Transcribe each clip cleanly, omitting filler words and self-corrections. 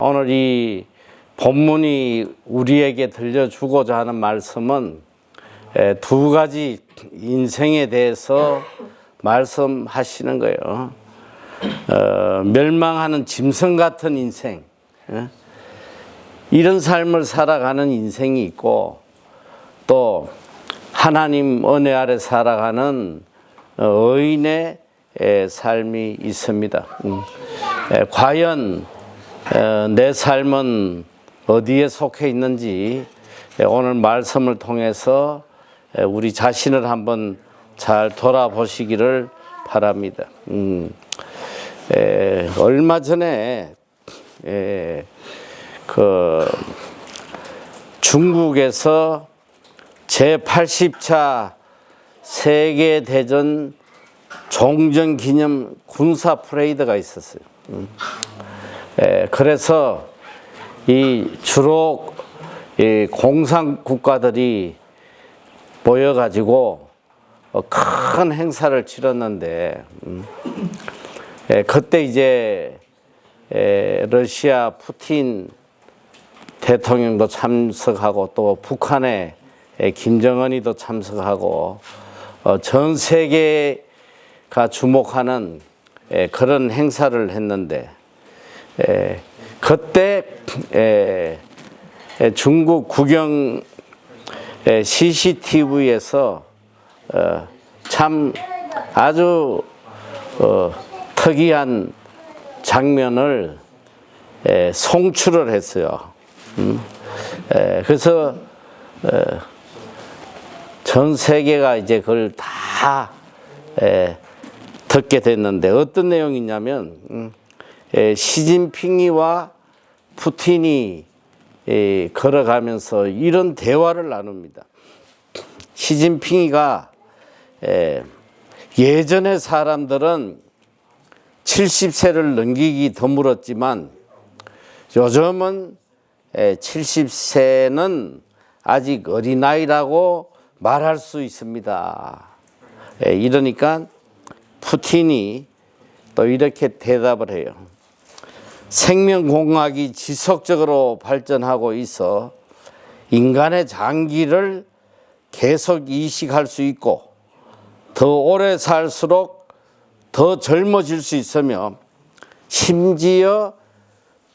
오늘 이 본문이 우리에게 들려주고자 하는 말씀은 두 가지 인생에 대해서 말씀하시는 거예요. 멸망하는 짐승 같은 인생, 이런 삶을 살아가는 인생이 있고, 또 하나님 은혜 아래 살아가는 의인의 삶이 있습니다. 과연 내 삶은 어디에 속해 있는지 오늘 말씀을 통해서 우리 자신을 한번 잘 돌아보시기를 바랍니다. 얼마 전에 중국에서 제80차 세계대전 종전기념 군사 퍼레이드가 있었어요. 그래서 주로 공산 국가들이 모여가지고 큰 행사를 치렀는데, 그때 이제 러시아 푸틴 대통령도 참석하고, 또 북한의 김정은이도 참석하고, 전 세계가 주목하는 그런 행사를 했는데, 그때 중국 국영 CCTV에서 참 아주 특이한 장면을 송출을 했어요. 그래서 전 세계가 이제 그걸 다 듣게 됐는데, 어떤 내용이냐면 시진핑이와 푸틴이 걸어가면서 이런 대화를 나눕니다. 시진핑이가 예전의 사람들은 70세를 넘기기 드물었지만 요즘은 70세는 아직 어린아이라고 말할 수 있습니다. 이러니까 푸틴이 또 이렇게 대답을 해요. 생명공학이 지속적으로 발전하고 있어 인간의 장기를 계속 이식할 수 있고, 더 오래 살수록 더 젊어질 수 있으며 심지어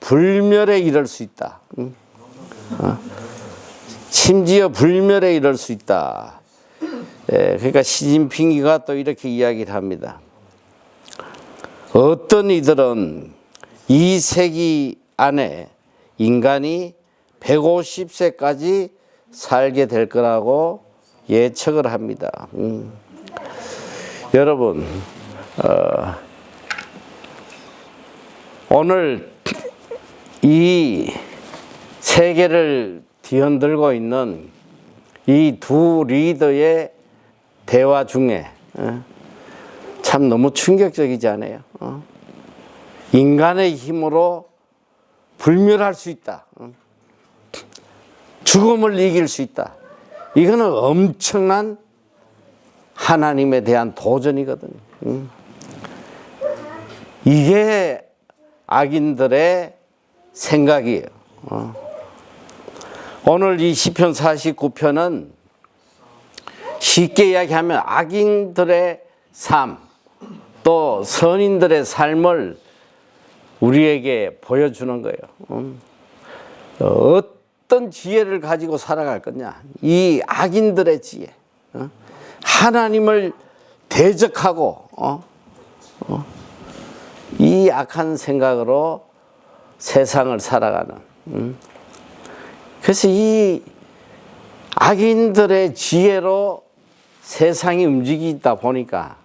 불멸에 이를 수 있다. 심지어 불멸에 이를 수 있다. 그러니까 시진핑이가 또 이렇게 이야기를 합니다. 어떤 이들은 이 세기 안에 인간이 150세까지 살게 될 거라고 예측을 합니다. 여러분, 오늘 이 세계를 뒤흔들고 있는 이 두 리더의 대화 중에 참 너무 충격적이지 않아요? 인간의 힘으로 불멸할 수 있다. 죽음을 이길 수 있다. 이거는 엄청난 하나님에 대한 도전이거든요. 이게 악인들의 생각이에요. 오늘 이 시편 49편은 쉽게 이야기하면 악인들의 삶, 또 선인들의 삶을 우리에게 보여주는 거예요. 어떤 지혜를 가지고 살아갈 거냐? 이 악인들의 지혜, 하나님을 대적하고 이 악한 생각으로 세상을 살아가는. 그래서 이 악인들의 지혜로 세상이 움직이다 보니까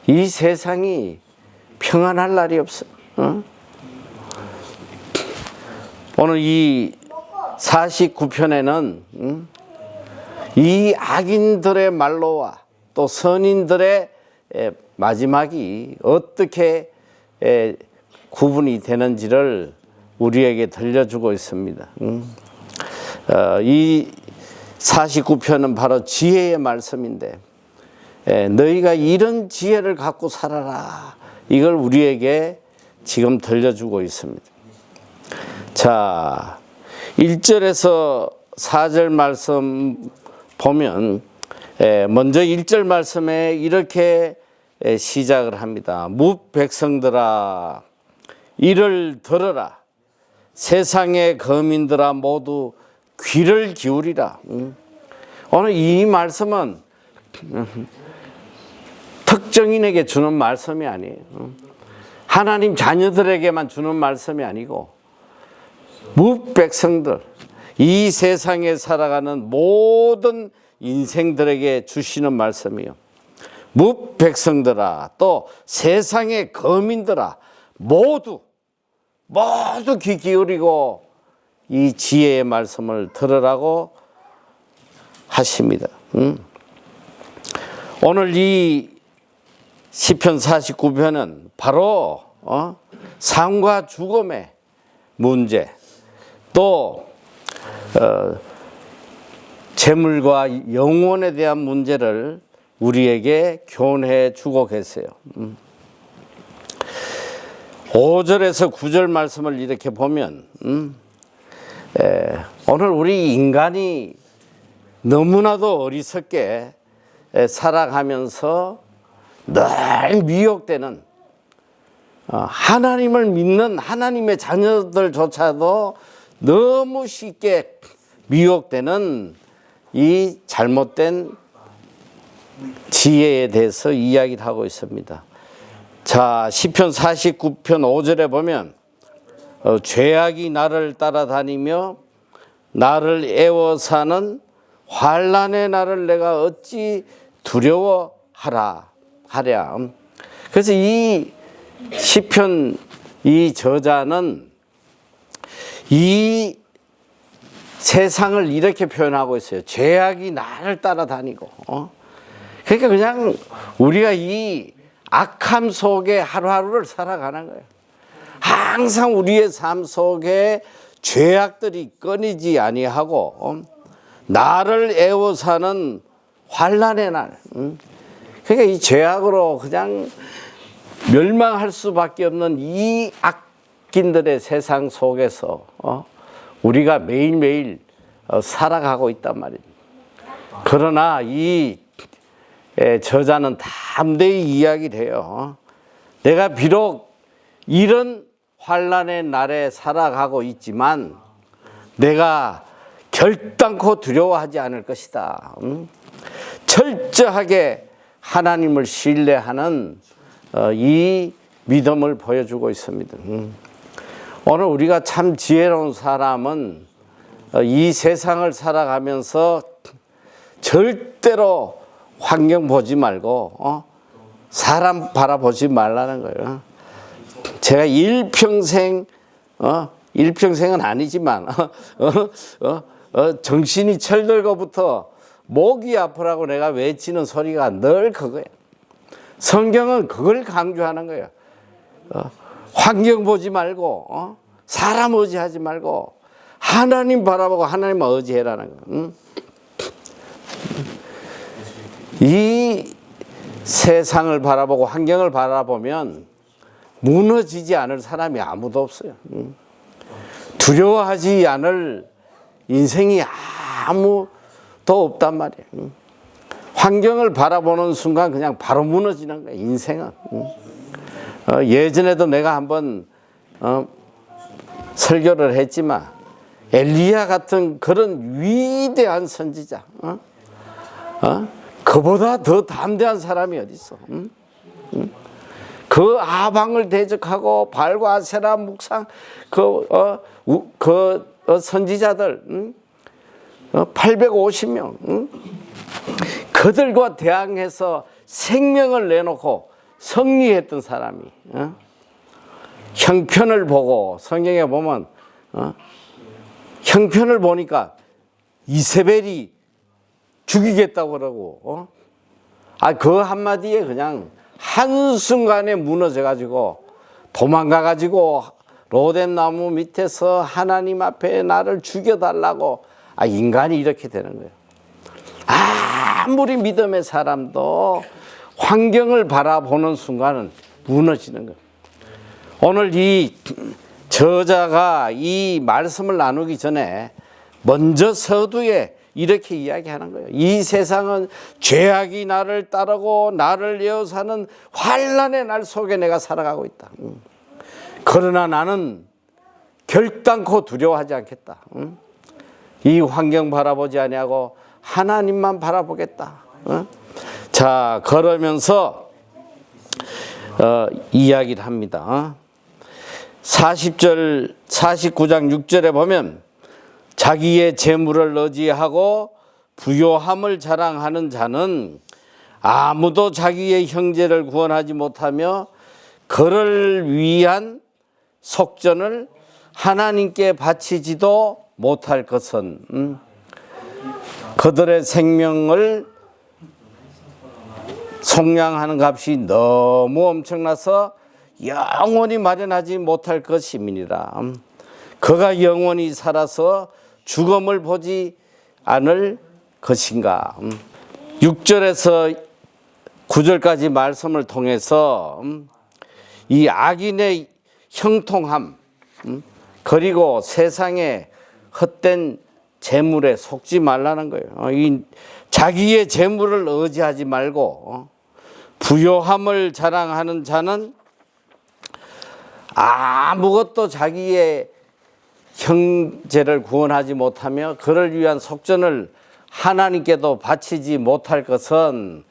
이 세상이 평안할 날이 없어. 오늘 이 49편에는 이 악인들의 말로와 또 선인들의 마지막이 어떻게 구분이 되는지를 우리에게 들려주고 있습니다. 이 49편은 바로 지혜의 말씀인데, 너희가 이런 지혜를 갖고 살아라, 이걸 우리에게 지금 들려주고 있습니다. 자, 1절에서 4절 말씀 보면 먼저 1절 말씀에 이렇게 시작을 합니다. 뭇 백성들아 이를 들어라. 세상의 거민들아 모두 귀를 기울이라. 오늘 이 말씀은 특정인에게 주는 말씀이 아니에요. 하나님 자녀들에게만 주는 말씀이 아니고 뭇 백성들, 이 세상에 살아가는 모든 인생들에게 주시는 말씀이요. 뭇 백성들아, 또 세상의 거민들아, 모두 귀 기울이고 이 지혜의 말씀을 들으라고 하십니다. 오늘 이 시편 49편은 바로 삶과 죽음의 문제, 또 재물과 영혼에 대한 문제를 우리에게 교훈해 주고 계세요. 5절에서 9절 말씀을 이렇게 보면 오늘 우리 인간이 너무나도 어리석게 살아가면서 늘 미혹되는, 하나님을 믿는 하나님의 자녀들조차도 너무 쉽게 미혹되는 이 잘못된 지혜에 대해서 이야기를 하고 있습니다. 자, 시편 49편 5절에 보면 죄악이 나를 따라다니며 나를 애워사는 환난의 날을 내가 어찌 두려워하랴. 그래서 이 시편 이 저자는 이 세상을 이렇게 표현하고 있어요. 죄악이 나를 따라다니고. 그러니까 그냥 우리가 이 악함 속에 하루하루를 살아가는 거예요. 항상 우리의 삶 속에 죄악들이 끊이지 아니하고 나를 애워사는 환난의 날. 그러니까 이 죄악으로 그냥 멸망할 수밖에 없는 이 악인들의 세상 속에서 우리가 매일매일 살아가고 있단 말입니다. 그러나 이 저자는 담대히 이야기를 해요. 내가 비록 이런 환난의 날에 살아가고 있지만 내가 결단코 두려워하지 않을 것이다. 철저하게 하나님을 신뢰하는 이 믿음을 보여주고 있습니다. 오늘 우리가 참 지혜로운 사람은 이 세상을 살아가면서 절대로 환경 보지 말고 사람 바라보지 말라는 거예요. 제가 일평생은 아니지만 정신이 철들고부터 목이 아프라고 내가 외치는 소리가 늘 그거예요. 성경은 그걸 강조하는 거예요. 환경 보지 말고 사람 의지하지 말고 하나님 바라보고 하나님만 의지해라는 거예요. 이 세상을 바라보고 환경을 바라보면 무너지지 않을 사람이 아무도 없어요. 두려워하지 않을 인생이 아무도 없단 말이에요. 환경을 바라보는 순간 그냥 바로 무너지는 거예요, 인생은. 예전에도 내가 한번 설교를 했지만 엘리야 같은 그런 위대한 선지자, 그보다 더 담대한 사람이 어디 있어? 그 아방을 대적하고 발과 아세라 묵상 그 선지자들 850명 그들과 대항해서 생명을 내놓고 승리했던 사람이 형편을 보고 성경에 보면 형편을 보니까 이세벨이 죽이겠다고 그러고 그 한마디에 그냥 한순간에 무너져가지고 도망가가지고 로뎀나무 밑에서 하나님 앞에 나를 죽여달라고 인간이 이렇게 되는 거예요. 아무리 믿음의 사람도 환경을 바라보는 순간은 무너지는 거예요. 오늘 이 저자가 이 말씀을 나누기 전에 먼저 서두에 이렇게 이야기하는 거예요. 이 세상은 죄악이 나를 따르고 나를 에워싸는 환난의 날 속에 내가 살아가고 있다. 그러나 나는 결단코 두려워하지 않겠다. 이 환경 바라보지 아니하고 하나님만 바라보겠다. 자, 그러면서 이야기를 합니다. 49장 6절에 보면 자기의 재물을 의지하고 부요함을 자랑하는 자는 아무도 자기의 형제를 구원하지 못하며 그를 위한 속전을 하나님께 바치지도 못할 것은 그들의 생명을 속량하는 값이 너무 엄청나서 영원히 마련하지 못할 것임이니라. 그가 영원히 살아서 죽음을 보지 않을 것인가. 6절에서 9절까지 말씀을 통해서 이 악인의 형통함, 그리고 세상의 헛된 재물에 속지 말라는 거예요. 이 자기의 재물을 의지하지 말고 부요함을 자랑하는 자는 아무것도 자기의 형제를 구원하지 못하며 그를 위한 속전을 하나님께도 바치지 못할 것은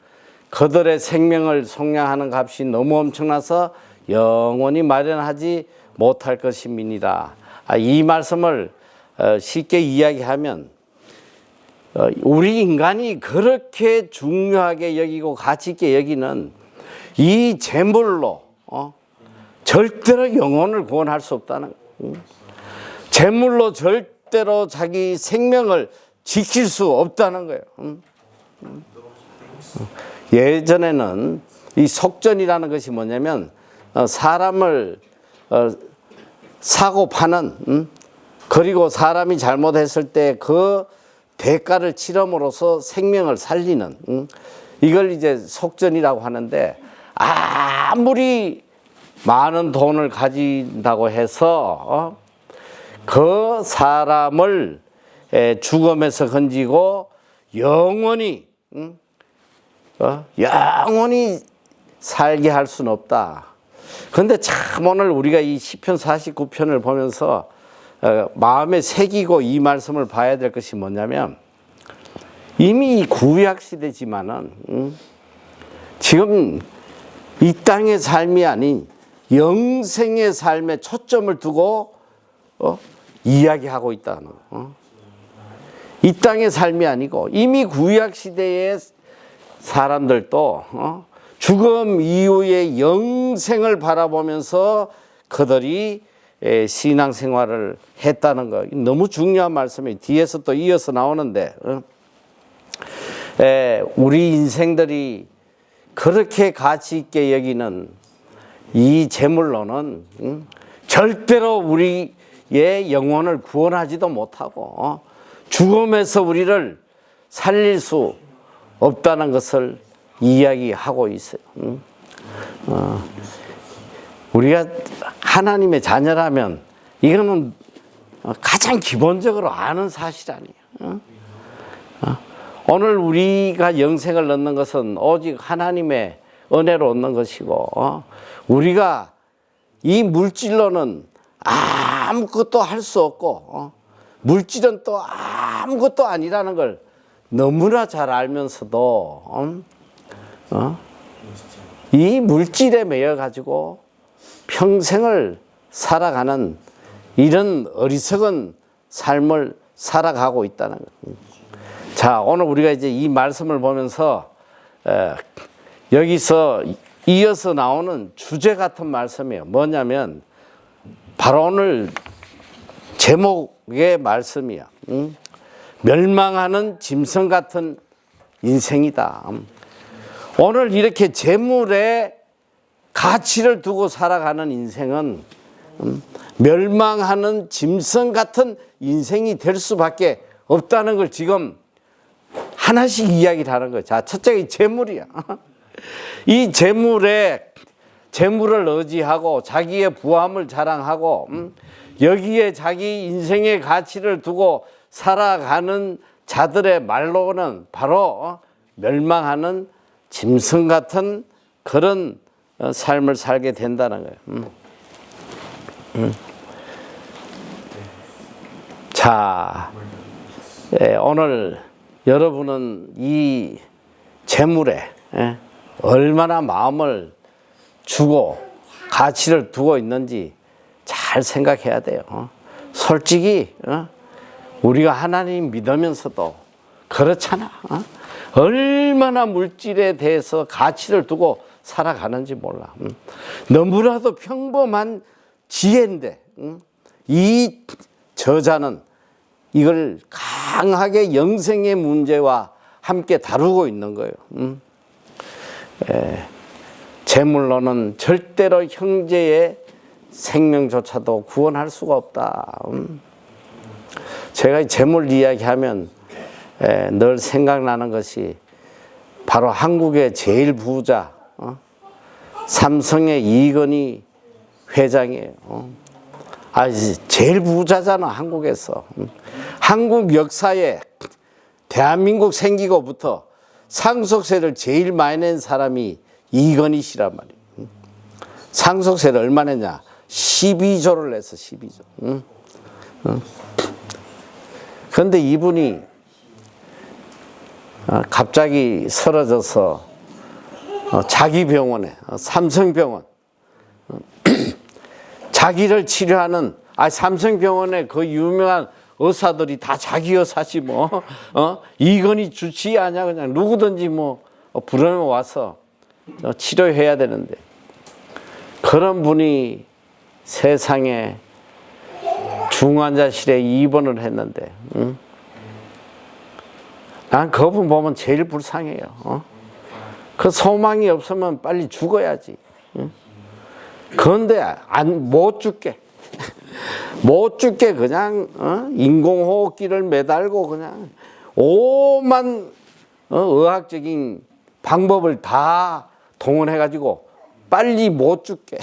그들의 생명을 속량하는 값이 너무 엄청나서 영원히 마련하지 못할 것임이니라. 이 말씀을 쉽게 이야기하면 우리 인간이 그렇게 중요하게 여기고 가치 있게 여기는 이 재물로 절대로 영혼을 구원할 수 없다는 거예요. 재물로 절대로 자기 생명을 지킬 수 없다는 거예요. 예전에는 이 속전이라는 것이 뭐냐면 사람을 사고 파는, 그리고 사람이 잘못했을 때 그 대가를 치름으로써 생명을 살리는, 이걸 이제 속전이라고 하는데, 아무리 많은 돈을 가진다고 해서 그 사람을 죽음에서 건지고 영원히 영원히 살게 할 수는 없다. 그런데 참 오늘 우리가 이 시편 49편을 보면서 마음에 새기고 이 말씀을 봐야 될 것이 뭐냐면, 이미 구약 시대지만은 지금 이 땅의 삶이 아닌 영생의 삶에 초점을 두고 이야기하고 있다는 이 땅의 삶이 아니고 이미 구약 시대의 사람들도 죽음 이후의 영생을 바라보면서 그들이 신앙생활을 했다는 거, 너무 중요한 말씀이에요. 뒤에서 또 이어서 나오는데, 우리 인생들이 그렇게 가치 있게 여기는 이 재물로는 절대로 우리의 영혼을 구원하지도 못하고 죽음에서 우리를 살릴 수 없다는 것을 이야기하고 있어요. 우리가 하나님의 자녀라면 이거는 가장 기본적으로 아는 사실 아니에요. 오늘 우리가 영생을 얻는 것은 오직 하나님의 은혜로 얻는 것이고, 우리가 이 물질로는 아무것도 할 수 없고, 물질은 또 아무것도 아니라는 걸 너무나 잘 알면서도 이 물질에 매여 가지고 평생을 살아가는 이런 어리석은 삶을 살아가고 있다는 거예요. 자, 오늘 우리가 이제 이 말씀을 보면서 여기서 이어서 나오는 주제 같은 말씀이에요. 뭐냐면 바로 오늘 제목의 말씀이야. 멸망하는 짐승 같은 인생이다. 오늘 이렇게 재물에 가치를 두고 살아가는 인생은 멸망하는 짐승 같은 인생이 될 수밖에 없다는 걸 지금 하나씩 이야기를 하는 거예요. 자, 첫째가 이 재물이야. 이 재물에 재물을 의지하고 자기의 부함을 자랑하고 여기에 자기 인생의 가치를 두고 살아가는 자들의 말로는 바로 멸망하는 짐승 같은 그런 삶을 살게 된다는 거예요. 자, 오늘 여러분은 이 재물에 얼마나 마음을 주고 가치를 두고 있는지 잘 생각해야 돼요. 솔직히 우리가 하나님 믿으면서도 그렇잖아. 얼마나 물질에 대해서 가치를 두고 살아가는지 몰라. 너무나도 평범한 지혜인데 이 저자는 이걸 강하게 영생의 문제와 함께 다루고 있는 거예요. 재물로는 절대로 형제의 생명조차도 구원할 수가 없다. 제가 이 재물 이야기하면 늘 생각나는 것이 바로 한국의 제일 부자 삼성의 이건희 회장이에요. 제일 부자잖아, 한국에서. 한국 역사에 대한민국 생기고부터 상속세를 제일 많이 낸 사람이 이건희 씨란 말이에요. 상속세를 얼마 냈냐? 12조를 냈어, 12조. 그런데 이분이 갑자기 쓰러져서 자기 병원에, 삼성병원, 자기를 치료하는, 삼성병원에 그 유명한 의사들이 다 자기 의사지 뭐, 이건희 주치 아냐, 그냥 누구든지 뭐 부르면 와서 치료해야 되는데, 그런 분이 세상에 중환자실에 입원을 했는데, 난 그분 보면 제일 불쌍해요. 그 소망이 없으면 빨리 죽어야지. 그런데 못 죽게. 못 죽게 그냥 인공호흡기를 매달고 그냥 오만 의학적인 방법을 다 동원해가지고 빨리 못 죽게.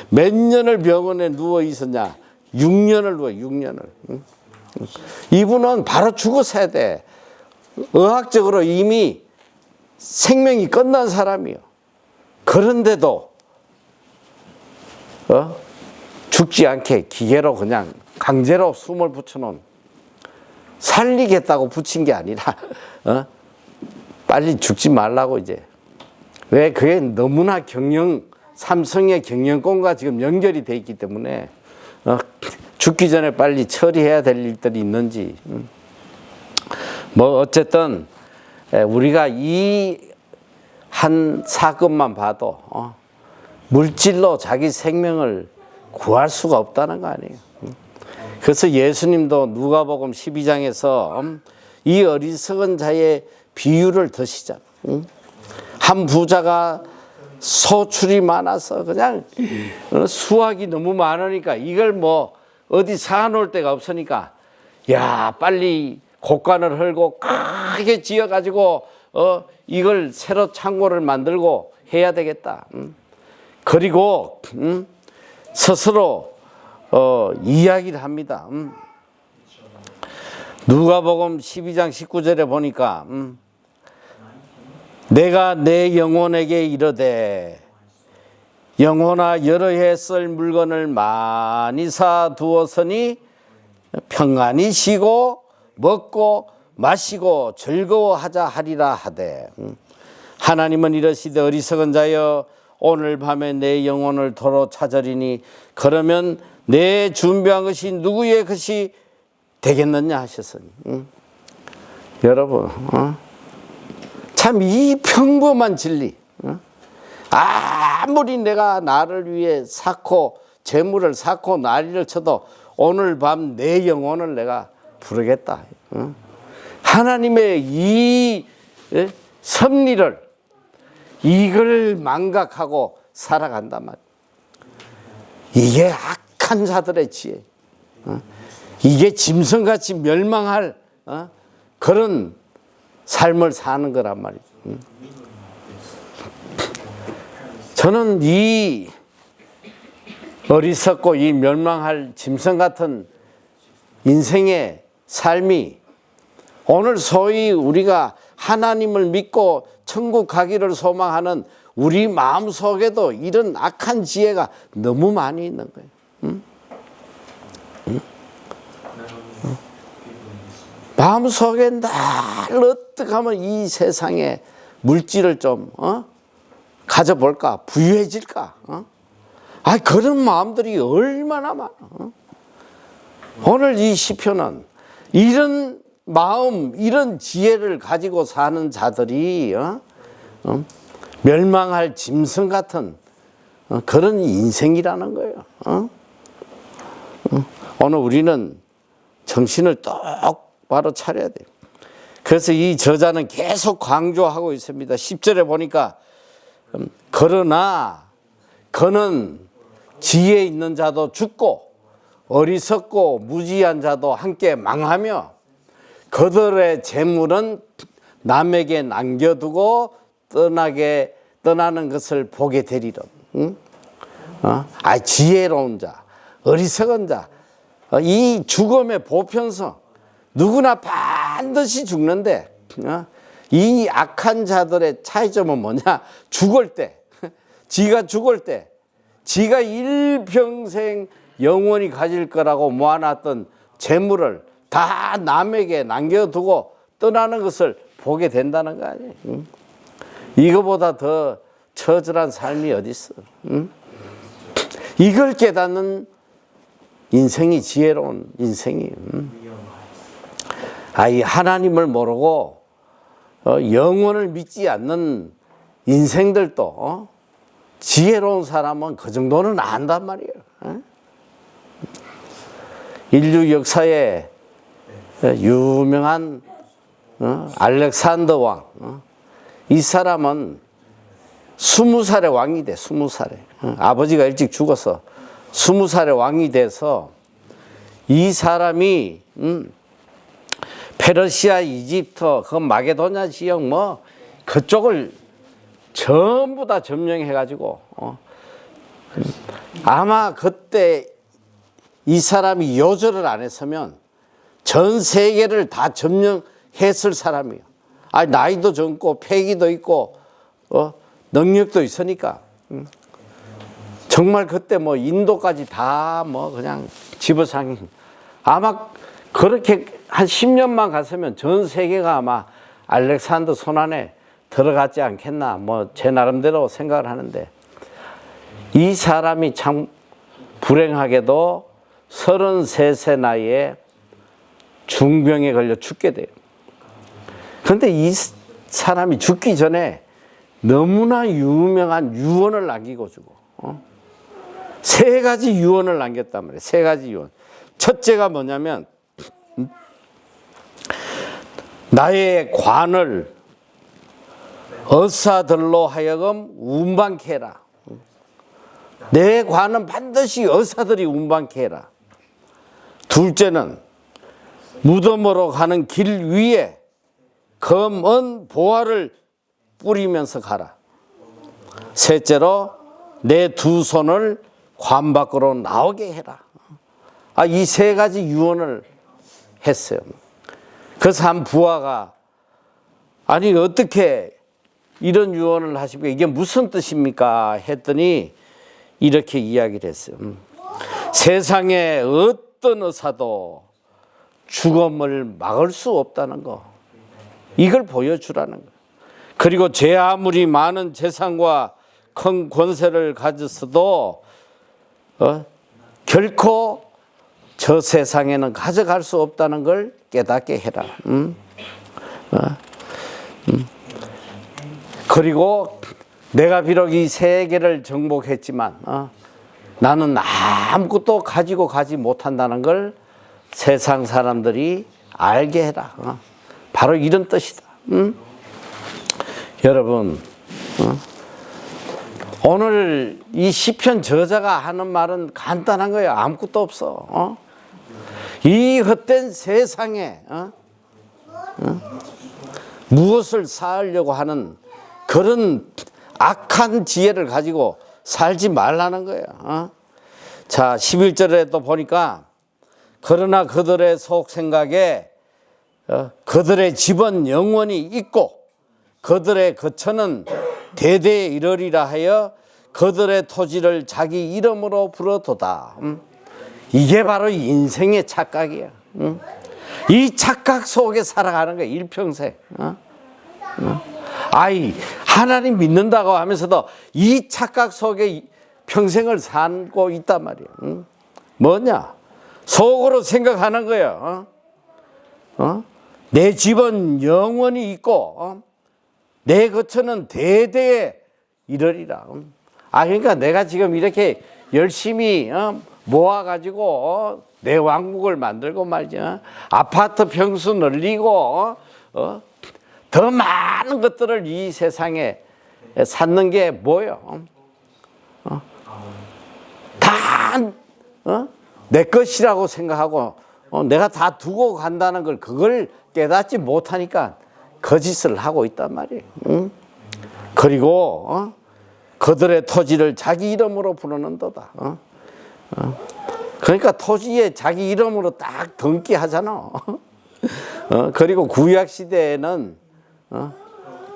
몇 년을 병원에 누워 있었냐? 6년을 누워, 6년을. 이분은 바로 죽었어야 돼. 의학적으로 이미 생명이 끝난 사람이요. 그런데도 죽지 않게 기계로 그냥 강제로 숨을 붙여놓은, 살리겠다고 붙인 게 아니라 빨리 죽지 말라고. 이제 왜? 그게 너무나 삼성의 경영권과 지금 연결이 돼 있기 때문에 죽기 전에 빨리 처리해야 될 일들이 있는지. 뭐 어쨌든 우리가 이 한 사건만 봐도 물질로 자기 생명을 구할 수가 없다는 거 아니에요. 그래서 예수님도 누가복음 12장에서 이 어리석은 자의 비유를 드시잖아. 한 부자가 소출이 많아서 그냥 수확이 너무 많으니까 이걸 뭐 어디 사놓을 데가 없으니까, 야, 빨리 곡간을 헐고 크게 지어가지고 이걸 새로 창고를 만들고 해야 되겠다. 그리고 스스로 이야기를 합니다. 누가복음 12장 19절에 보니까 내가 내 영혼에게 이르되 영혼아 여러 해 쓸 물건을 많이 사 두었으니 평안히 쉬고 먹고 마시고 즐거워하자 하리라 하되, 하나님은 이러시되 어리석은 자여 오늘 밤에 내 영혼을 도로 찾으리니 그러면 내 준비한 것이 누구의 것이 되겠느냐 하셨으니. 여러분, 참 이 평범한 진리, 아무리 내가 나를 위해 쌓고 재물을 쌓고 난리를 쳐도 오늘 밤 내 영혼을 내가 부르겠다. 하나님의 이 섭리를, 이걸 망각하고 살아간단 말이에요. 이게 악한 자들의 지혜. 이게 짐승같이 멸망할 그런 삶을 사는 거란 말이죠. 저는 이 어리석고 이 멸망할 짐승 같은 인생의 삶이 오늘 소위 우리가 하나님을 믿고 천국 가기를 소망하는 우리 마음속에도 이런 악한 지혜가 너무 많이 있는 거예요. 응? 응? 응? 마음속에 날 어떻게 하면 이 세상에 물질을 좀 가져볼까? 부유해질까? 그런 마음들이 얼마나 많아. 오늘 이 시편은 이런 마음, 이런 지혜를 가지고 사는 자들이 멸망할 짐승 같은 그런 인생이라는 거예요. 오늘 우리는 정신을 똑바로 차려야 돼요. 그래서 이 저자는 계속 강조하고 있습니다. 10절에 보니까 그러나 그는 지혜 있는 자도 죽고 어리석고 무지한 자도 함께 망하며 그들의 재물은 남에게 남겨두고 떠나는 것을 보게 되리라. 응? 지혜로운 자, 어리석은 자, 이 죽음의 보편성, 누구나 반드시 죽는데 이 악한 자들의 차이점은 뭐냐? 죽을 때, 지가 죽을 때, 지가 일평생 영원히 가질 거라고 모아놨던 재물을 다 남에게 남겨두고 떠나는 것을 보게 된다는 거 아니에요. 응? 이거보다 더 처절한 삶이 어디 있어? 응? 이걸 깨닫는 인생이 지혜로운 인생이. 이 하나님을 모르고 영혼을 믿지 않는 인생들도 지혜로운 사람은 그 정도는 안단 말이에요. 인류 역사에 유명한 알렉산더 왕, 이 사람은 20살에 왕이 돼. 20살에 아버지가 일찍 죽어서 20살에 왕이 돼서 이 사람이 페르시아, 이집트, 그 마게도냐 지역 그쪽을 전부 다 점령해가지고 아마 그때 이 사람이 요절을 안 했으면 전 세계를 다 점령했을 사람이에요. 나이도 젊고 패기도 있고 능력도 있으니까 정말 그때 인도까지 다 그냥 집어삼킨. 아마 그렇게 한 10년만 갔으면 전 세계가 아마 알렉산더 손안에 들어갔지 않겠나 제 나름대로 생각을 하는데, 이 사람이 참 불행하게도 33세 나이에 중병에 걸려 죽게 돼요. 그런데 이 사람이 죽기 전에 너무나 유명한 유언을 남기고 죽어. 3가지 유언을 남겼단 말이에요. 3가지 유언. 첫째가 뭐냐면 나의 관을 의사들로 하여금 운반케 해라. 내 관은 반드시 의사들이 운반케 해라. 둘째는 무덤으로 가는 길 위에 검은 보화를 뿌리면서 가라. 셋째로 내 2 손을 관 밖으로 나오게 해라. 이 3가지 유언을 했어요. 그래서 한 부하가 어떻게 이런 유언을 하십니까? 이게 무슨 뜻입니까? 했더니 이렇게 이야기를 했어요. 세상에 어떤 의사도 죽음을 막을 수 없다는 거, 이걸 보여주라는 거. 그리고 제 아무리 많은 재산과 큰 권세를 가졌어도 결코 저 세상에는 가져갈 수 없다는 걸 깨닫게 해라. 그리고 내가 비록 이 세계를 정복했지만 나는 아무것도 가지고 가지 못한다는 걸 세상 사람들이 알게 해라. 바로 이런 뜻이다. 여러분, 오늘 이 시편 저자가 하는 말은 간단한 거예요. 아무것도 없어. 이 헛된 세상에 무엇을 쌓으려고 하는 그런 악한 지혜를 가지고 살지 말라는 거예요. 자, 11절에 또 보니까 그러나 그들의 속 생각에 그들의 집은 영원히 있고 그들의 거처는 대대에 이르리라 하여 그들의 토지를 자기 이름으로 부르도다. 이게 바로 인생의 착각이야. 이 착각 속에 살아가는 거야, 일평생. 아이, 하나님 믿는다고 하면서도 이 착각 속에 평생을 살고 있단 말이야. 뭐냐? 속으로 생각하는 거야. 내 집은 영원히 있고 내 거처는 대대에 이르리라. 그러니까 내가 지금 이렇게 열심히 모아가지고 내 왕국을 만들고 말이야. 아파트 평수 늘리고 더 많은 것들을 이 세상에 쌓는 게 뭐예요? 다 내 것이라고 생각하고 내가 다 두고 간다는 걸 그걸 깨닫지 못하니까 거짓을 하고 있단 말이에요. 그리고 그들의 토지를 자기 이름으로 부르는도다. 그러니까 토지에 자기 이름으로 딱 등기 하잖아. 그리고 구약 시대에는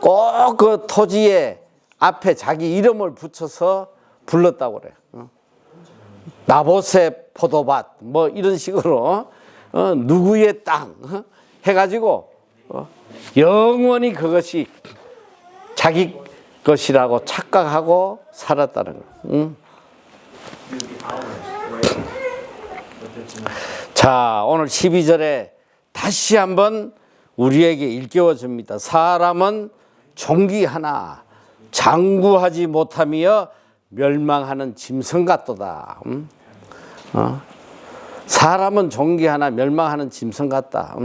꼭 그 토지에 앞에 자기 이름을 붙여서 불렀다고 그래. 나봇의 포도밭 뭐 이런 식으로 누구의 땅 해가지고 영원히 그것이 자기 것이라고 착각하고 살았다는 거예요. 자, 오늘 12절에 다시 한번 우리에게 일깨워 줍니다. 사람은 존귀하나 장구하지 못하며 멸망하는 짐승 같도다. 사람은 존귀하나 멸망하는 짐승 같다.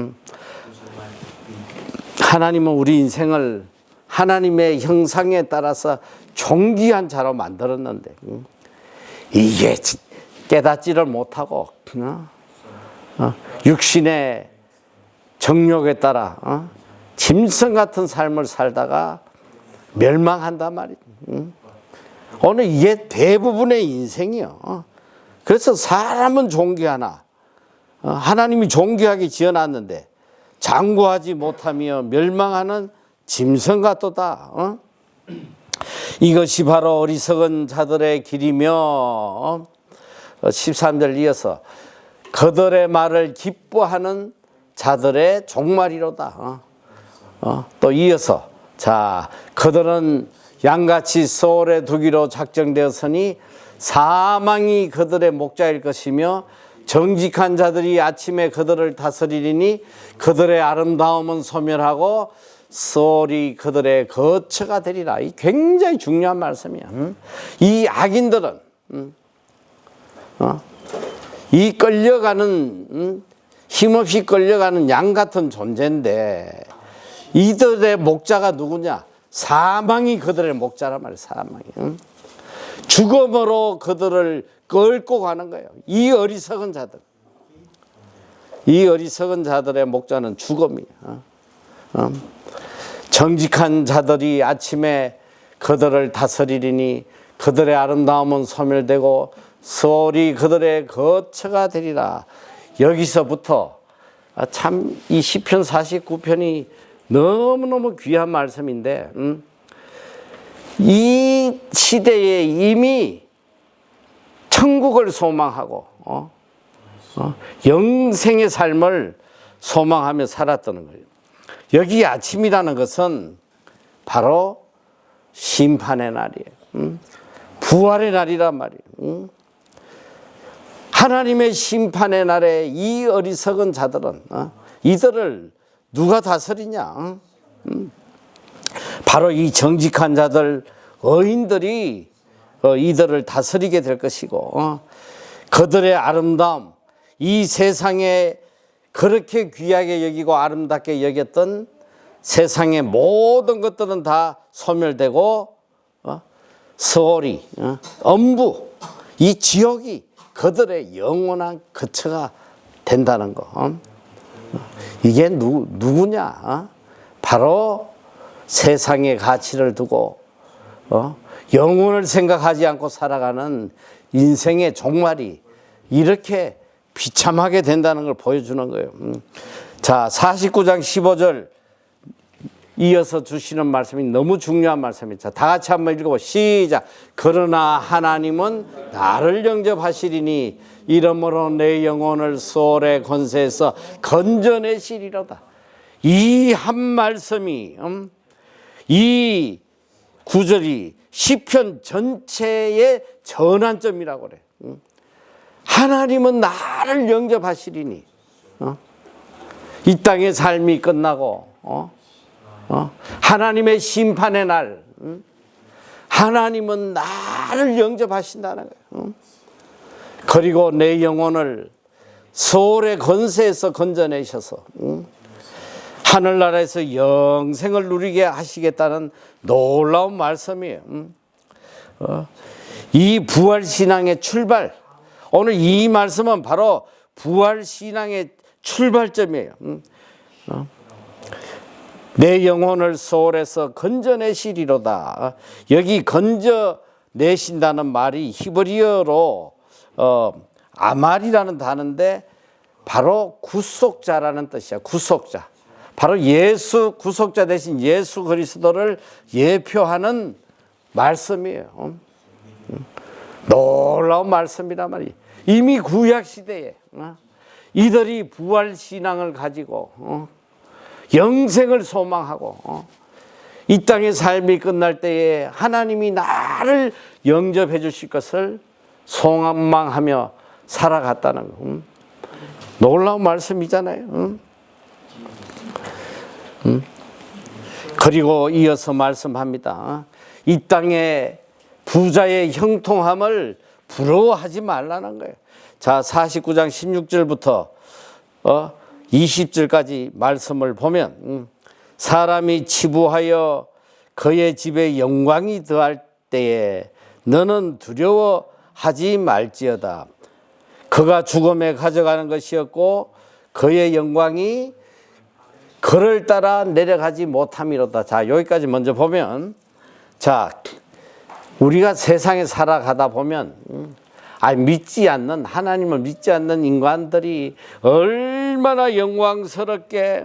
하나님은 우리 인생을 하나님의 형상에 따라서 존귀한 자로 만들었는데 이게 깨닫지를 못하고 육신의 정욕에 따라 짐승 같은 삶을 살다가 멸망한단 말이죠. 오늘 이게 대부분의 인생이요. 그래서 사람은 존귀하나 하나님이 존귀하게 지어놨는데 장구하지 못하며 멸망하는 짐승 같도다. 이것이 바로 어리석은 자들의 길이며 13절 이어서 그들의 말을 기뻐하는 자들의 종말이로다. 또 이어서 자, 그들은 양같이 소홀에 두기로 작정되었으니 사망이 그들의 목자일 것이며 정직한 자들이 아침에 그들을 다스리리니 그들의 아름다움은 소멸하고 소홀이 그들의 거처가 되리라. 이 굉장히 중요한 말씀이야. 이 악인들은 이 끌려가는 힘없이 끌려가는 양 같은 존재인데 이들의 목자가 누구냐? 사망이 그들의 목자란 말이에요. 사망이. 죽음으로 그들을 끌고 가는 거예요. 이 어리석은 자들. 이 어리석은 자들의 목자는 죽음이야. 정직한 자들이 아침에 그들을 다스리리니 그들의 아름다움은 소멸되고 소홀이 그들의 거처가 되리라. 여기서부터 참 이 시편 49편이 너무너무 귀한 말씀인데 이 시대에 이미 천국을 소망하고 영생의 삶을 소망하며 살았다는 거예요. 여기 아침이라는 것은 바로 심판의 날이에요. 부활의 날이란 말이에요. 하나님의 심판의 날에 이 어리석은 자들은 이들을 누가 다스리냐? 바로 이 정직한 자들, 의인들이 이들을 다스리게 될 것이고 그들의 아름다움, 이 세상에 그렇게 귀하게 여기고 아름답게 여겼던 세상의 모든 것들은 다 소멸되고 소홀히 엄부, 이 지옥이 그들의 영원한 거처가 된다는 거. 이게 누구냐? 바로 세상의 가치를 두고 영혼을 생각하지 않고 살아가는 인생의 종말이 이렇게 비참하게 된다는 걸 보여주는 거예요. 자, 49장 15절 이어서 주시는 말씀이 너무 중요한 말씀입니다. 다 같이 한번 읽어보 시작. 그러나 하나님은 나를 영접하시리니 이러므로 내 영혼을 수월의 권세에서 건져내시리로다. 이 한 말씀이 이 구절이 시편 전체의 전환점이라고 그래. 하나님은 나를 영접하시리니 이 땅의 삶이 끝나고 하나님의 심판의 날 하나님은 나를 영접하신다는 거예요. 그리고 내 영혼을 소울의 권세에서 건져내셔서 하늘나라에서 영생을 누리게 하시겠다는 놀라운 말씀이에요. 이 부활신앙의 출발, 오늘 이 말씀은 바로 부활신앙의 출발점이에요. 내 영혼을 소울에서 건져내시리로다. 여기 건져내신다는 말이 히브리어로 아말이라는 단어인데 바로 구속자라는 뜻이야. 구속자. 바로 예수, 구속자 대신 예수 그리스도를 예표하는 말씀이에요. 놀라운 말씀이란 말이에요. 이미 구약시대에 이들이 부활신앙을 가지고 영생을 소망하고 이 땅의 삶이 끝날 때에 하나님이 나를 영접해 주실 것을 소망하며 살아갔다는 거. 놀라운 말씀이잖아요. 그리고 이어서 말씀합니다. 이 땅의 부자의 형통함을 부러워하지 말라는 거예요. 자, 49장 16절부터 20절까지 말씀을 보면 사람이 치부하여 그의 집에 영광이 더할 때에 너는 두려워하지 말지어다. 그가 죽음에 가져가는 것이었고 그의 영광이 그를 따라 내려가지 못함이로다. 자, 여기까지 먼저 보면, 자, 우리가 세상에 살아가다 보면 믿지 않는, 하나님을 믿지 않는 인간들이 얼마나 영광스럽게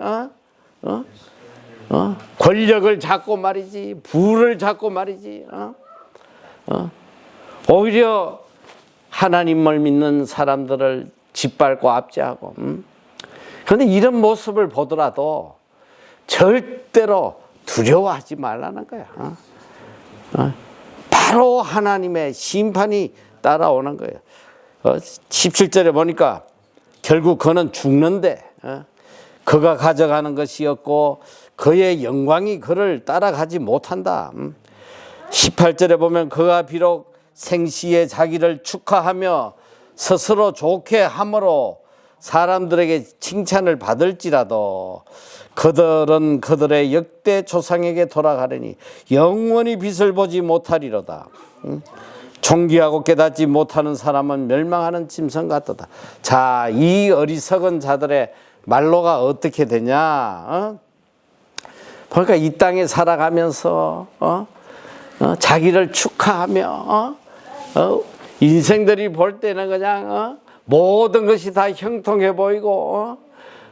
권력을 잡고 말이지, 부를 잡고 말이지, 오히려 하나님을 믿는 사람들을 짓밟고 압제하고. 그런데 이런 모습을 보더라도 절대로 두려워하지 말라는 거야. 바로 하나님의 심판이 따라오는 거예요. 17절에 보니까 결국 그는 죽는데 그가 가져가는 것이었고 그의 영광이 그를 따라가지 못한다. 18절에 보면 그가 비록 생시에 자기를 축하하며 스스로 좋게 함으로 사람들에게 칭찬을 받을지라도 그들은 그들의 역대 조상에게 돌아가려니 영원히 빛을 보지 못하리로다. 존귀하고 깨닫지 못하는 사람은 멸망하는 짐승 같도다. 자, 이 어리석은 자들의 말로가 어떻게 되냐? 그러니까 이 땅에 살아가면서 자기를 축하하며 인생들이 볼 때는 그냥 모든 것이 다 형통해 보이고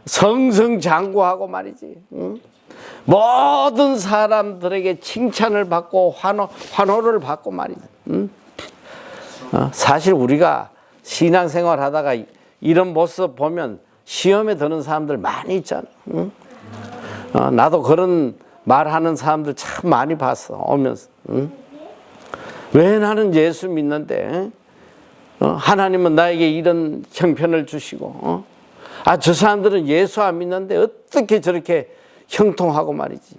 성성장구하고 말이지. 모든 사람들에게 칭찬을 받고 환호를 받고 말이지. 사실 우리가 신앙생활 하다가 이런 모습 보면 시험에 드는 사람들 많이 있잖아. 나도 그런 말하는 사람들 참 많이 봤어, 오면서. 왜 나는 예수 믿는데 하나님은 나에게 이런 형편을 주시고 저 사람들은 예수 안 믿는데 어떻게 저렇게 형통하고 말이지.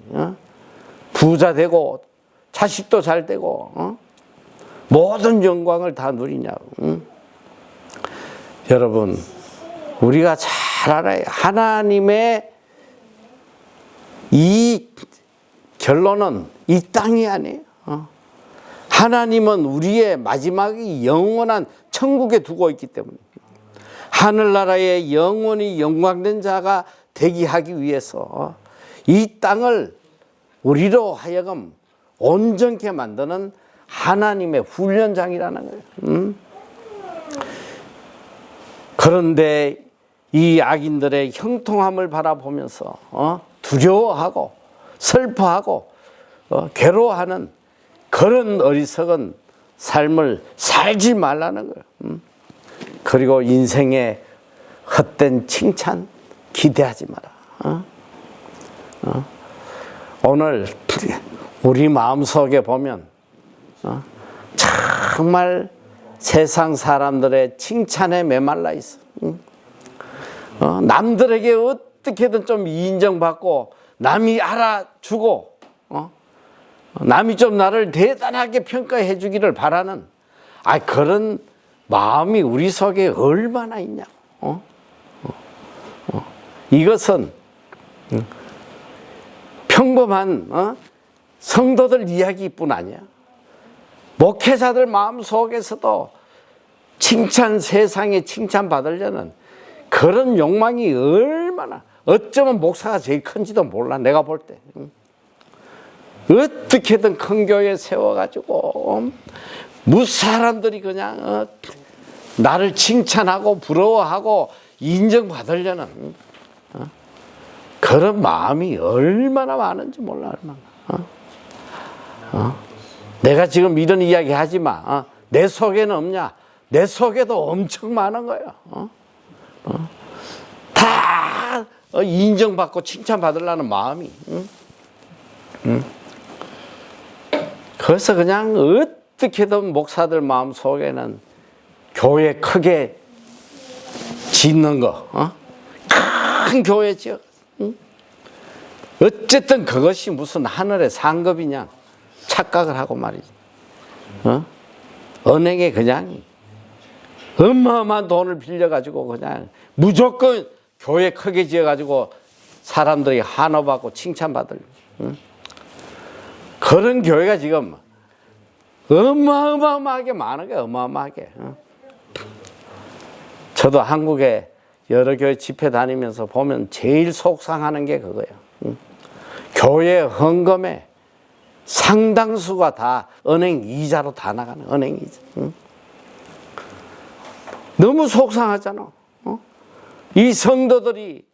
부자 되고 자식도 잘 되고 모든 영광을 다 누리냐고. 여러분, 우리가 잘 알아요. 하나님의 이 결론은 이 땅이 아니에요. 하나님은 우리의 마지막이 영원한 천국에 두고 있기 때문에 하늘나라에 영원히 영광된 자가 되게 하기 위해서 이 땅을 우리로 하여금 온전케 만드는 하나님의 훈련장이라는 거예요. 그런데 이 악인들의 형통함을 바라보면서 두려워하고 슬퍼하고 괴로워하는 그런 어리석은 삶을 살지 말라는 거예요. 그리고 인생의 헛된 칭찬 기대하지 마라. 오늘 우리 마음속에 보면 정말 세상 사람들의 칭찬에 메말라 있어. 남들에게 어떻게든 좀 인정받고 남이 알아주고 남이 좀 나를 대단하게 평가해 주기를 바라는 그런 마음이 우리 속에 얼마나 있냐고. 이것은 평범한 성도들 이야기뿐 아니야. 목회자들 마음속에서도 세상에 칭찬받으려는 그런 욕망이 얼마나, 어쩌면 목사가 제일 큰지도 몰라, 내가 볼 때. 어떻게든 큰 교회 세워가지고 무슨 사람들이 그냥 나를 칭찬하고 부러워하고 인정받으려는 그런 마음이 얼마나 많은지 몰라. 얼마나. 내가 지금 이런 이야기 하지 마. 내 속에는 없냐? 내 속에도 엄청 많은 거야. 다 인정받고 칭찬받으려는 마음이. 그래서 그냥 어떻게든 목사들 마음 속에는 교회 크게 짓는 거, 큰 교회 지어. 어쨌든 그것이 무슨 하늘의 상급이냐 착각을 하고 말이지. 은행에 그냥 어마어마한 돈을 빌려가지고 그냥 무조건 교회 크게 지어가지고 사람들이 환호받고 칭찬받을 그런 교회가 지금 어마어마하게 많은 거예요. 어마어마하게. 저도 한국에 여러 교회 집회 다니면서 보면 제일 속상하는 게 그거예요. 교회 헌금에 상당수가 다 은행 이자로 다 나가는 은행 이자. 너무 속상하잖아. 이 성도들이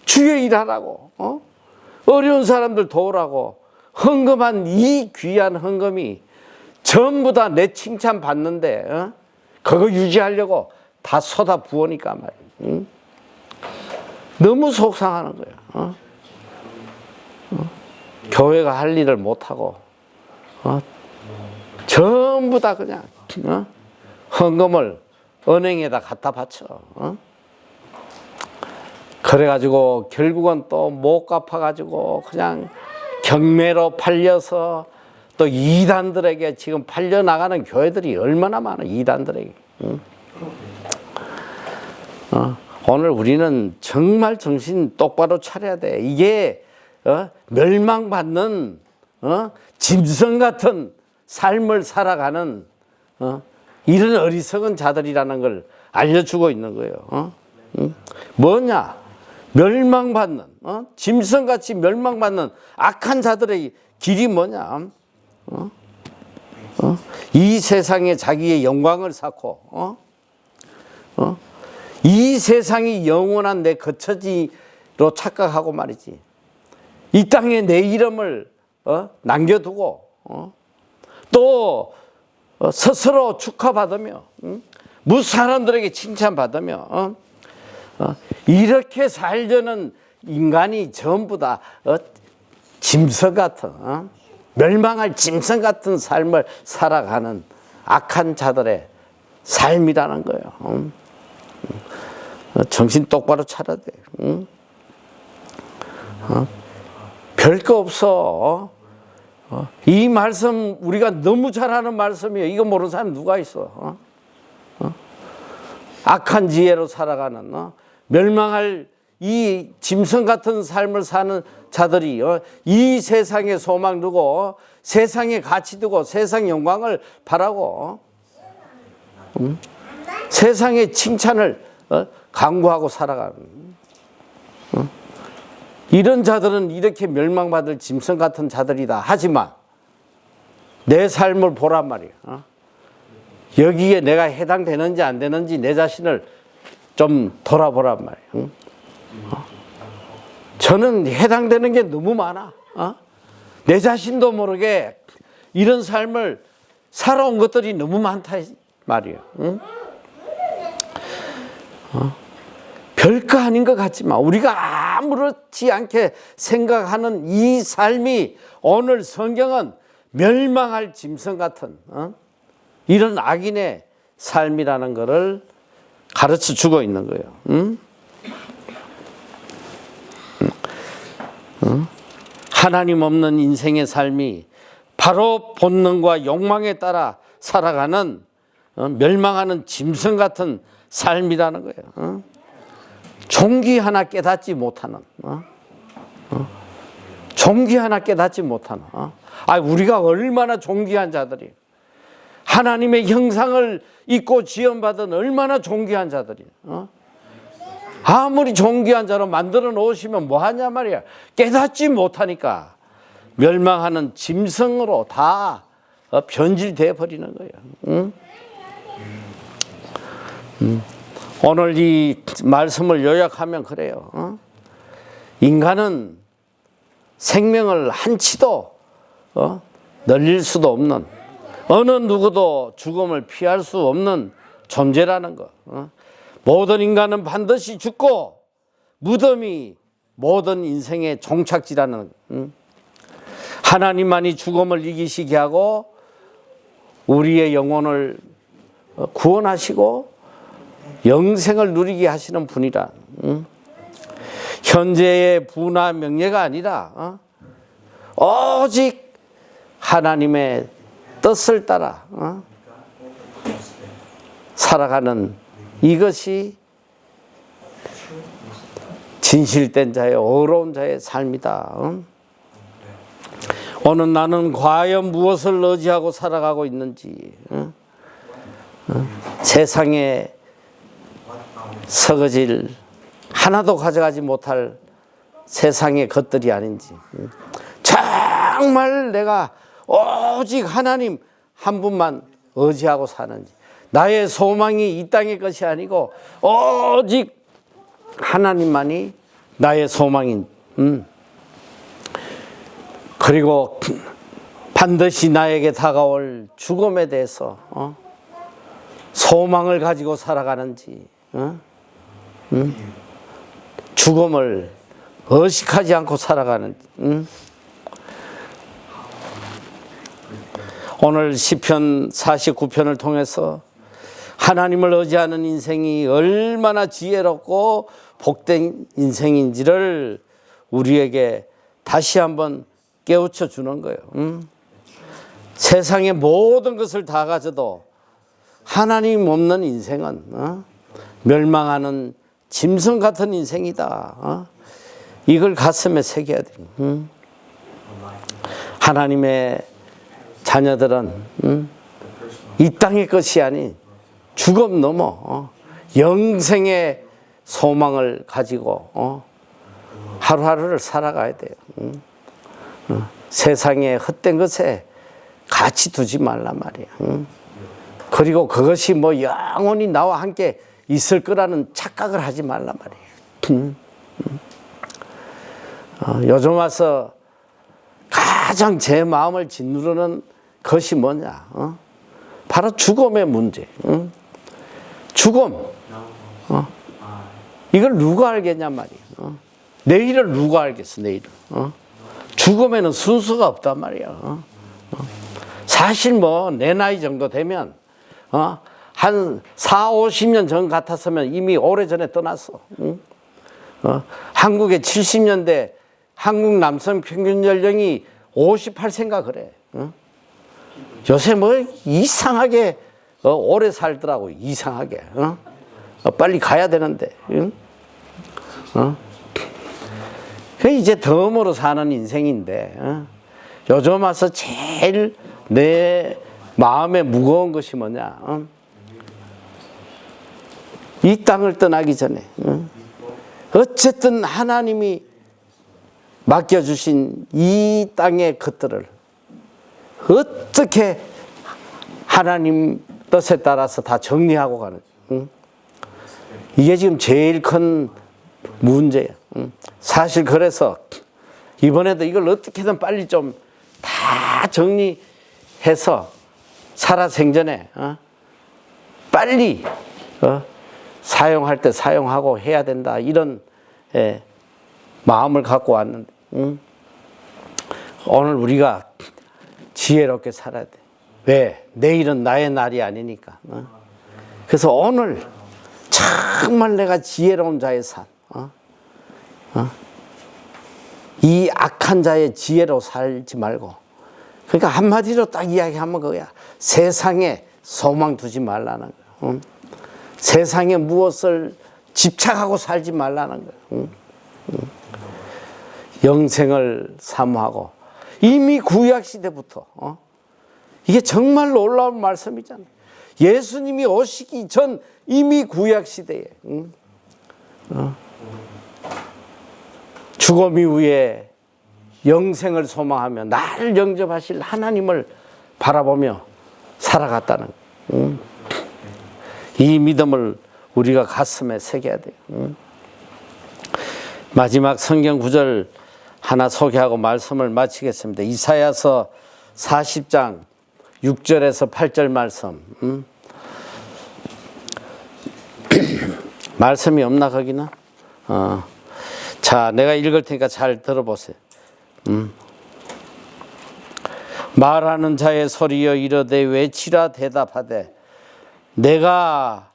주의 일하라고, 어려운 사람들 도우라고 헌금한 이 귀한 헌금이 전부 다 내 칭찬 받는데 그거 유지하려고 다 쏟아 부으니까 말이야. 너무 속상하는 거야. 교회가 할 일을 못하고 전부 다 그냥 헌금을 은행에다 갖다 바쳐. 그래가지고 결국은 또 못 갚아가지고 그냥 경매로 팔려서 또 이단들에게 지금 팔려나가는 교회들이 얼마나 많아. 이단들에게. 오늘 우리는 정말 정신 똑바로 차려야 돼. 이게 멸망받는 짐승 같은 삶을 살아가는 이런 어리석은 자들이라는 걸 알려주고 있는 거예요. 뭐냐? 멸망받는, 짐승같이 멸망받는 악한 자들의 길이 뭐냐? 이 세상에 자기의 영광을 쌓고 이 세상이 영원한 내 거처지로 착각하고 말이지. 이 땅에 내 이름을 남겨두고 또 스스로 축하받으며 무슨 사람들에게 칭찬받으며 이렇게 살려는 인간이 전부 다 짐승 같은 멸망할 짐승 같은 삶을 살아가는 악한 자들의 삶이라는 거예요. 정신 똑바로 차려야 돼. 별거 없어. 이 말씀 우리가 너무 잘하는 말씀이에요. 이거 모르는 사람 누가 있어? 악한 지혜로 살아가는 멸망할 이 짐승 같은 삶을 사는 자들이 이 세상에 소망 두고 세상에 가치 두고 세상 영광을 바라고 세상의 칭찬을 강구하고 살아가는 이런 자들은 이렇게 멸망받을 짐승 같은 자들이다. 하지만 내 삶을 보란 말이야. 여기에 내가 해당되는지 안 되는지 내 자신을 좀 돌아보란 말이야. 저는 해당되는 게 너무 많아. 내 자신도 모르게 이런 삶을 살아온 것들이 너무 많다 말이야. 별거 아닌 것 같지만 우리가 아무렇지 않게 생각하는 이 삶이 오늘 성경은 멸망할 짐승 같은 이런 악인의 삶이라는 것을 가르쳐 주고 있는 거예요. 하나님 없는 인생의 삶이 바로 본능과 욕망에 따라 살아가는 멸망하는 짐승 같은 삶이라는 거예요. 종기 하나 깨닫지 못하는 종기 하나 깨닫지 못하는 우리가 얼마나 존귀한 자들이 하나님의 형상을 입고 지음받은 얼마나 존귀한 자들이 아무리 존귀한 자로 만들어 놓으시면 뭐하냐 말이야. 깨닫지 못하니까 멸망하는 짐승으로 다 변질되어 버리는 거예요. 오늘 이 말씀을 요약하면 그래요. 인간은 생명을 한치도 늘릴 수도 없는, 어느 누구도 죽음을 피할 수 없는 존재라는 것. 모든 인간은 반드시 죽고 무덤이 모든 인생의 종착지라는 하나님만이 죽음을 이기시게 하고 우리의 영혼을 구원하시고 영생을 누리게 하시는 분이라. 현재의 부나 명예가 아니라 오직 하나님의 뜻을 따라 살아가는 이것이 진실된 자의 어려운 자의 삶이다. 오늘 나는 과연 무엇을 의지하고 살아가고 있는지, 세상에 서거질 하나도 가져가지 못할 세상의 것들이 아닌지, 정말 내가 오직 하나님 한 분만 의지하고 사는지, 나의 소망이 이 땅의 것이 아니고 오직 하나님만이 나의 소망인, 그리고 반드시 나에게 다가올 죽음에 대해서 소망을 가지고 살아가는지, 죽음을 의식하지 않고 살아가는지. 오늘 시편 49편을 통해서 하나님을 의지하는 인생이 얼마나 지혜롭고 복된 인생인지를 우리에게 다시 한번 깨우쳐 주는 거예요. 세상의 모든 것을 다 가져도 하나님 없는 인생은 멸망하는 짐승 같은 인생이다. 이걸 가슴에 새겨야 돼요. 하나님의 자녀들은 이 땅의 것이 아닌 죽음 넘어 영생의 소망을 가지고 하루하루를 살아가야 돼요. 세상의 헛된 것에 가치 두지 말란 말이야. 그리고 그것이 뭐 영원히 나와 함께 있을 거라는 착각을 하지 말란 말이에요. 요즘 와서 가장 제 마음을 짓누르는 것이 뭐냐? 바로 죽음의 문제. 죽음. 이걸 누가 알겠냔 말이야. 내일을 누가 알겠어, 내일을. 죽음에는 순서가 없단 말이야. 사실 뭐 내 나이 정도 되면 한 4, 50년 전 같았으면 이미 오래전에 떠났어. 한국의 70년대 한국 남성 평균 연령이 58세인가 그래. 요새 뭐 이상하게 오래 살더라고. 이상하게. 빨리 가야 되는데. 이제 덤으로 사는 인생인데 요즘 와서 제일 내 마음에 무거운 것이 뭐냐? 이 땅을 떠나기 전에 어쨌든 하나님이 맡겨주신 이 땅의 것들을 어떻게 하나님 뜻에 따라서 다 정리하고 가는, 응? 이게 지금 제일 큰 문제야. 응? 사실 그래서 이번에도 이걸 어떻게든 빨리 좀 다 정리해서 살아생전에 빨리 사용할 때 사용하고 해야 된다, 이런 마음을 갖고 왔는데, 오늘 우리가 지혜롭게 살아야 돼. 왜? 내일은 나의 날이 아니니까. 그래서 오늘 정말 내가 지혜로운 자의 삶, 이 악한 자의 지혜로 살지 말고, 그러니까 한마디로 딱 이야기하면 그거야. 세상에 소망 두지 말라는 거야. 세상에 무엇을 집착하고 살지 말라는 거야. 영생을 사모하고, 이미 구약시대부터 이게 정말로 놀라운 말씀이잖아요. 예수님이 오시기 전 이미 구약시대에 죽음 이후에 영생을 소망하며 나를 영접하실 하나님을 바라보며 살아갔다는 거예요. 이 믿음을 우리가 가슴에 새겨야 돼요. 마지막 성경 구절 하나 소개하고 말씀을 마치겠습니다. 이사야서 40장 6절에서 8절 말씀. 말씀이 없나 거기는? 자, 내가 읽을 테니까 잘 들어보세요. 말하는 자의 소리여 이르되 외치라 대답하되 내가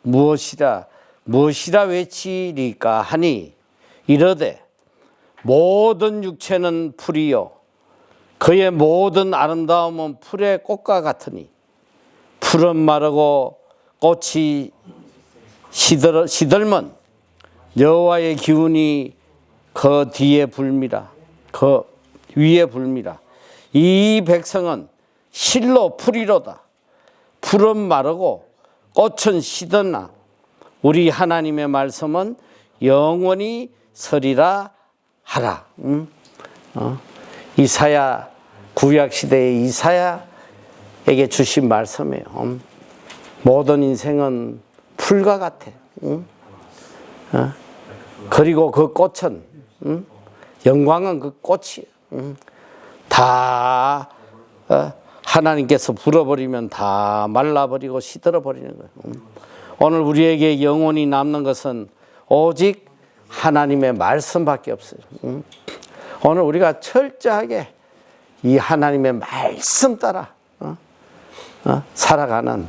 무엇이라 외치리까 하니 이르되 모든 육체는 풀이요 그의 모든 아름다움은 풀의 꽃과 같으니 풀은 마르고 꽃이 시들면 여호와의 기운이 그 뒤에 불미라, 그 위에 불미라. 이 백성은 실로 풀이로다. 풀은 마르고 꽃은 시드나 우리 하나님의 말씀은 영원히 서리라 하라. 이사야, 구약시대의 이사야에게 주신 말씀이에요. 모든 인생은 풀과 같아. 그리고 그 꽃은, 영광은 그 꽃이에요. 다 하나님께서 불어버리면 다 말라버리고 시들어버리는 거예요. 오늘 우리에게 영원히 남는 것은 오직 하나님의 말씀밖에 없어요. 오늘 우리가 철저하게 이 하나님의 말씀 따라 살아가는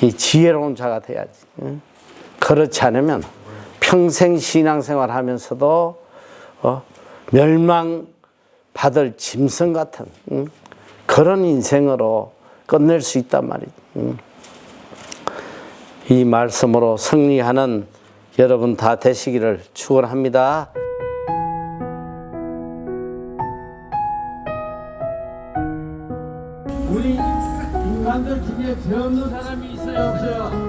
이 지혜로운 자가 돼야지. 그렇지 않으면 평생 신앙생활 하면서도 멸망받을 짐승 같은 그런 인생으로 끝낼 수 있단 말이지. 이 말씀으로 승리하는 여러분 다 되시기를 축원합니다. 우리 인간들 중에 죄 없는 사람이 있어요, 없어요?